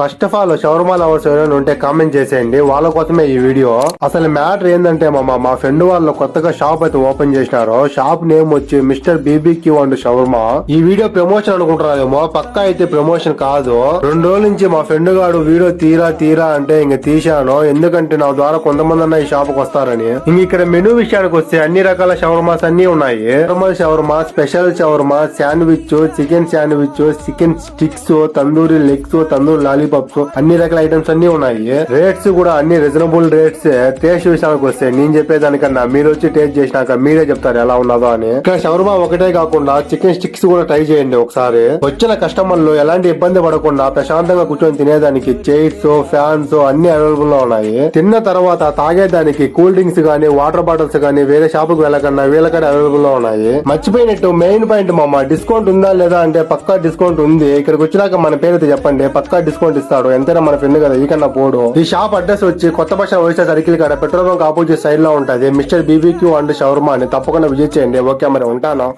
First of all shawarma lovers ఎవరైనా ఉంటే comment చేసేయండి, వాళ్ళ కోసమే ఈ వీడియో. అసలు మ్యాటర్ ఏంటంటే మా ఫ్రెండ్ వాళ్ళు కొత్తగా షాప్ అయితే ఓపెన్ చేసినారు. షాప్ నేమ్ వచ్చి మిస్టర్ బీబీక్యూ అండ్ షవర్మా. ఈ వీడియో ప్రమోషన్ అనుకుంటున్నారేమో, పక్కా అయితే ప్రమోషన్ కాదు. 2 రోజుల నుంచి మా ఫ్రెండ్ గాడు వీడియో తీరా అంటే ఇంక తీశాను, ఎందుకంటే నా ద్వారా కొంతమంది అన్న ఈ షాప్ కు వస్తారని. ఇంక ఇక్కడ మెనూ విషయానికి వస్తే అన్ని రకాల షవర్మాస్ అన్ని ఉన్నాయి. Normal shawarma, special shawarma, sandwich, chicken sandwich, chicken sticks, tandoori legs, tandoori lollipops, అన్ని రకాల ఐటమ్స్ అన్ని ఉన్నాయి. రేట్స్ కూడా అన్ని రీజనబుల్ రేట్స్. టేస్ట్ విషయానికి వస్తే నేను చెప్పేదానికన్నా మీరు వచ్చి టేస్ట్ చేసినాక మీరే చెప్తారు ఎలా ఉన్నదో అని. ఇక్కడ షవర్మా ఒకటే కాకుండా చికెన్ స్టిక్స్ కూడా ట్రై చేయండి ఒకసారి. వచ్చిన కస్టమర్లు ఎలాంటి ఇబ్బంది పడకుండా ప్రశాంతంగా కూర్చొని తినేదానికి చైర్స్, ఫ్యాన్స్ అన్ని అవైలబుల్ లో ఉన్నాయి. తిన్న తర్వాత తాగేదానికి కూల్ డ్రింక్స్ గానీ, వాటర్ బాటిల్స్ గానీ వేరే షాపుకు వెళ్ళకన్నా వీళ్ళకడ అవైలబుల్ లో ఉన్నాయి. మర్చిపోయినట్టు మెయిన్ పాయింట్ మామ, డిస్కౌంట్ ఉందా లేదా అంటే పక్కా డిస్కౌంట్ ఉంది. ఇక్కడికి వచ్చినాక మన పేరు చెప్పండి, పక్కా డిస్కౌంట్ ఇస్తాడు. ఎంతైనా మన ఫ్రెండ్ కదా, ఈ కన్నా పోడు. ఈ షాప్ అడ్రస్ వచ్చి కొత్త బస్ స్టాండ్ వైఎస్ఆర్ సర్కిల్ కాడ పెట్రోల్ బంక్ ఆపోజిట్ సైడ్ లో ఉంటది. మిస్టర్ బీబీక్యూ అండ్ షవర్మా అని తప్పకుండా విజిట్ చేయండి. ఓకే మరి ఉంటాను.